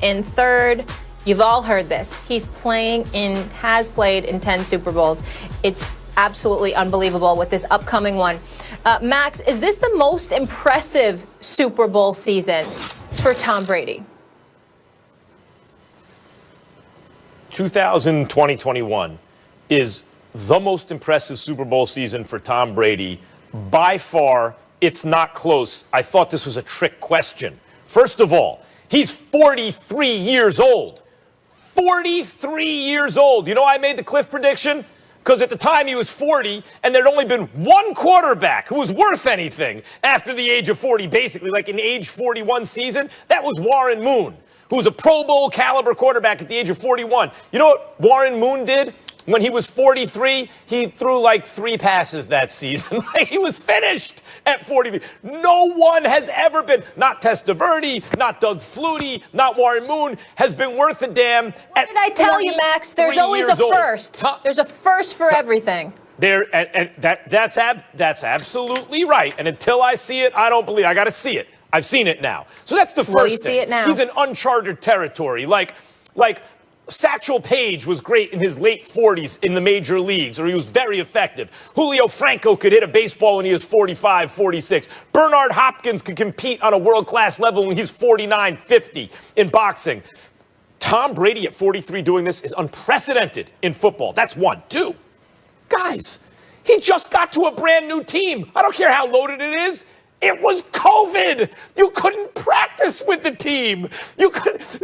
in third. You've all heard this. Has played in 10 Super Bowls. It's absolutely unbelievable with this upcoming one. Max, is this the most impressive Super Bowl season for Tom Brady? 2020-21 is the most impressive Super Bowl season for Tom Brady. By far, it's not close. I thought this was a trick question. First of all, he's 43 years old. 43 years old. You know why I made the Cliff prediction? Because at the time he was 40, and there'd only been one quarterback who was worth anything after the age of 40, basically, like an age 41 season. That was Warren Moon, who was a Pro Bowl caliber quarterback at the age of 41. You know what Warren Moon did when he was 43? He threw like 3 passes that season. He was finished at 43. No one has ever been, not Testaverde, not Doug Flutie, not Warren Moon, has been worth a damn. What did I tell you, Max? There's always a first. There's a first for everything. That's absolutely right. And until I see it, I don't believe. I got to see it. I've seen it now. So that's the first thing. You see it now. He's in uncharted territory. Like Satchel Paige was great in his late 40s in the major leagues, or he was very effective. Julio Franco could hit a baseball when he was 45, 46. Bernard Hopkins could compete on a world-class level when he's 49, 50 in boxing. Tom Brady at 43 doing this is unprecedented in football. That's one. 2, guys, he just got to a brand new team. I don't care how loaded it is. It was COVID. You couldn't practice with the team.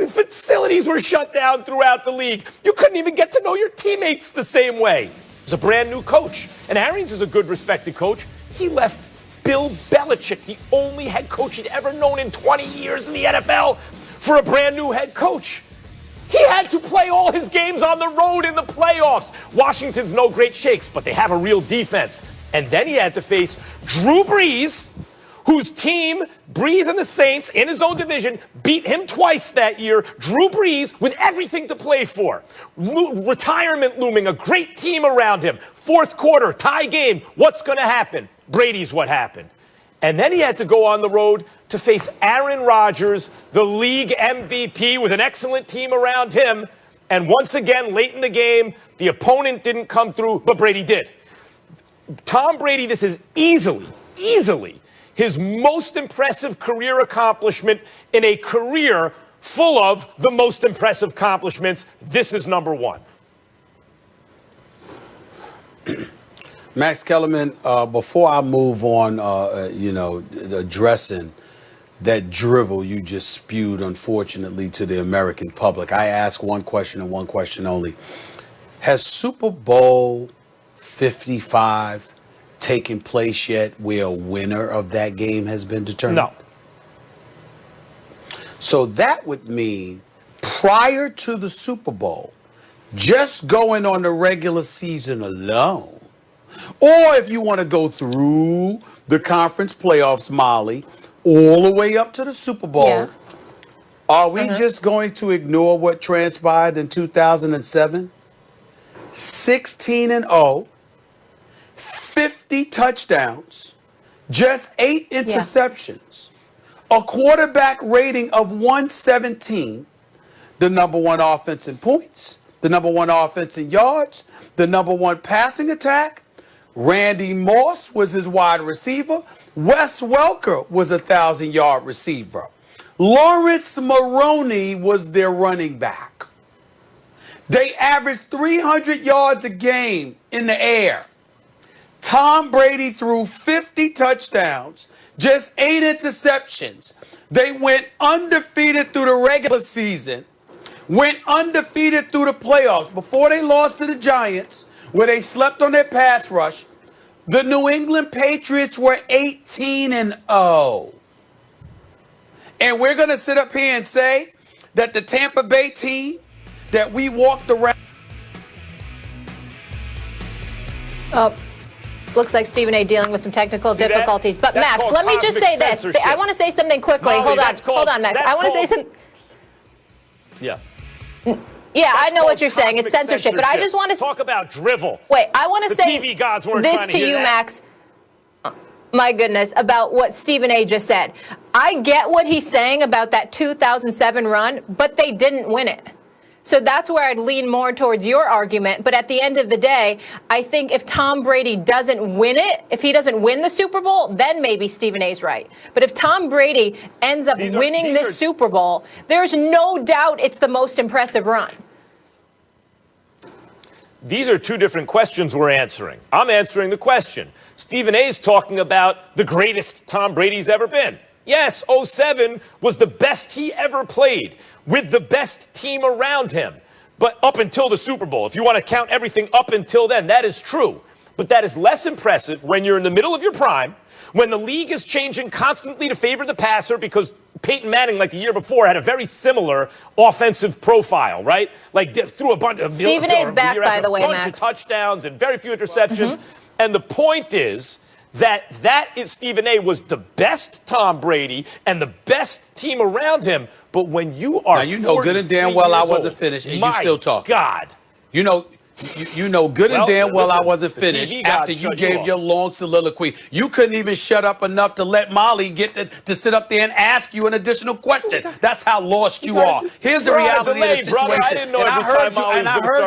Facilities were shut down throughout the league. You couldn't even get to know your teammates the same way. He's a brand new coach. And Arians is a good, respected coach. He left Bill Belichick, the only head coach he'd ever known in 20 years in the NFL, for a brand new head coach. He had to play all his games on the road in the playoffs. Washington's no great shakes, but they have a real defense. And then he had to face Drew Brees, whose team, Brees and the Saints, in his own division, beat him twice that year. Drew Brees with everything to play for. Retirement looming, a great team around him. Fourth quarter, tie game. What's going to happen? Brady's what happened. And then he had to go on the road to face Aaron Rodgers, the league MVP, with an excellent team around him. And once again, late in the game, the opponent didn't come through, but Brady did. Tom Brady, this is easily his most impressive career accomplishment in a career full of the most impressive accomplishments. This is number 1. Max Kellerman, before I move on, addressing that drivel you just spewed, unfortunately, to the American public, I ask one question and one question only. Has Super Bowl 55 taken place yet where a winner of that game has been determined? No. So that would mean prior to the Super Bowl, just going on the regular season alone, or if you want to go through the conference playoffs, Molly, all the way up to the Super Bowl, are we just going to ignore what transpired in 2007? 16-0. 50 touchdowns, just 8 interceptions, a quarterback rating of 117, the number 1 offense in points, the number 1 offense in yards, the number 1 passing attack. Randy Moss was his wide receiver. Wes Welker was a 1,000-yard receiver. Lawrence Maroney was their running back. They averaged 300 yards a game in the air. Tom Brady threw 50 touchdowns, just 8 interceptions. They went undefeated through the regular season, went undefeated through the playoffs. Before they lost to the Giants, where they slept on their pass rush, the New England Patriots were 18-0. And we're going to sit up here and say that the Tampa Bay team that we walked around. Looks like Stephen A. dealing with some technical difficulties. But Max, let me just say this. I want to say something quickly. Molly, Hold on, Max. I want to say something. Yeah. Yeah, I know what you're saying. It's censorship. But I just want to talk about drivel. Wait, I want to say TV gods weren't this trying to hear you, that. Max. My goodness, about what Stephen A. just said. I get what he's saying about that 2007 run, but they didn't win it. So that's where I'd lean more towards your argument. But at the end of the day, I think if Tom Brady doesn't win it, if he doesn't win the Super Bowl, then maybe Stephen A's right. But if Tom Brady ends up winning this Super Bowl, there's no doubt it's the most impressive run. These are two different questions we're answering. I'm answering the question. Stephen A. is talking about the greatest Tom Brady's ever been. Yes, 07 was the best he ever played with the best team around him. But up until the Super Bowl, if you want to count everything up until then, that is true. But that is less impressive when you're in the middle of your prime, when the league is changing constantly to favor the passer because Peyton Manning, like the year before, had a very similar offensive profile, right? Like threw a bunch of Stephen A's back, by the way, Max. Of touchdowns and very few interceptions. Mm-hmm. And the point is that is Stephen A. was the best Tom Brady and the best team around him. But when you are, now you know good and damn well I wasn't finished, and you still talking. God, you know good and damn well I wasn't finished after you gave your long soliloquy. You couldn't even shut up enough to let Molly get to sit up there and ask you an additional question. That's how lost you are. Here's the reality of the situation. I didn't know I heard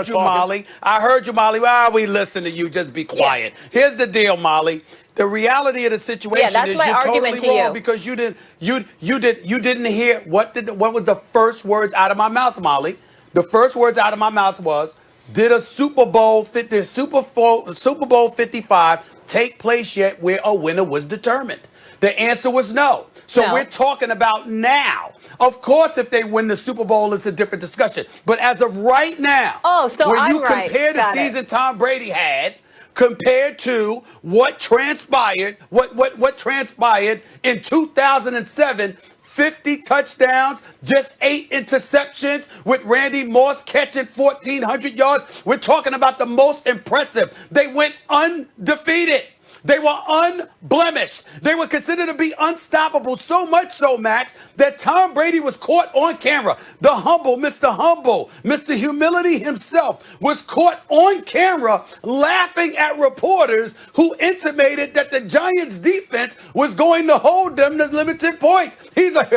you, Molly. I heard you, Molly. Well, we listen to you. Just be quiet. Yeah. Here's the deal, Molly. The reality of the situation is you're totally wrong because you didn't hear what was the first words out of my mouth, Molly. The first words out of my mouth was, did a Super Bowl 55 take place yet where a winner was determined? The answer was no. So we're talking about now. Of course, if they win the Super Bowl, it's a different discussion. But as of right now, when you compare the season Tom Brady had compared to what transpired, what transpired in 2007, 50 touchdowns, just 8 interceptions, with Randy Moss catching 1,400 yards. We're talking about the most impressive. They went undefeated. They were unblemished. They were considered to be unstoppable, so much so, Max, that Tom Brady was caught on camera. The humble, Mr. Humility himself was caught on camera laughing at reporters who intimated that the Giants' defense was going to hold them to limited points. He's like,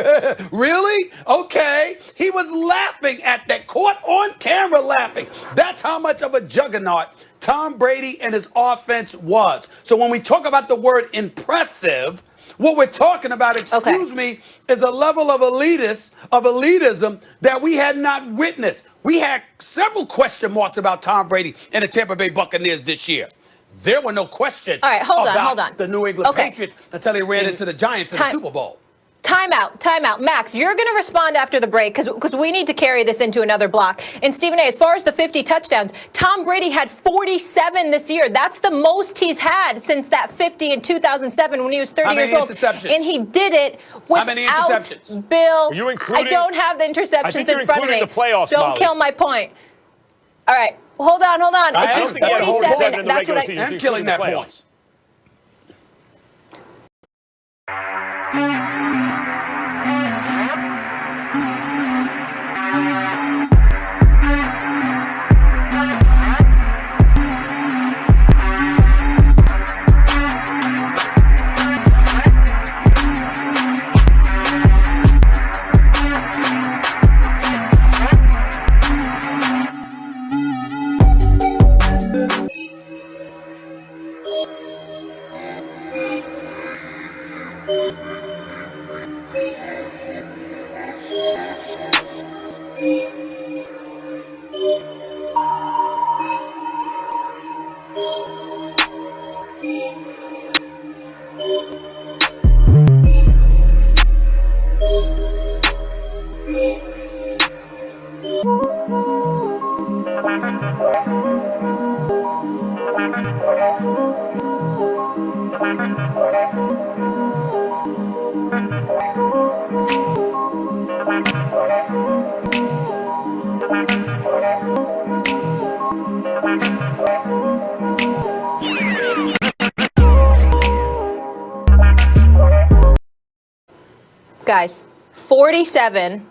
really? Okay. He was laughing at that, caught on camera laughing. That's how much of a juggernaut Tom Brady and his offense was. So when we talk about the word impressive, what we're talking about, excuse me, is a level of elitism that we had not witnessed. We had several question marks about Tom Brady and the Tampa Bay Buccaneers this year. There were no questions about the New England Patriots until they ran into the Giants in the Super Bowl. Time out. Max, you're going to respond after the break because we need to carry this into another block. And Stephen A., as far as the 50 touchdowns, Tom Brady had 47 this year. That's the most he's had since that 50 in 2007 when he was 30 years old. And he did it without, how many interceptions? Bill, are you including, I don't have the interceptions in front of me. The playoffs, don't Molly. Kill my point. All right. Hold on. It's just 47. That's what I'm killing that point. Guys, 47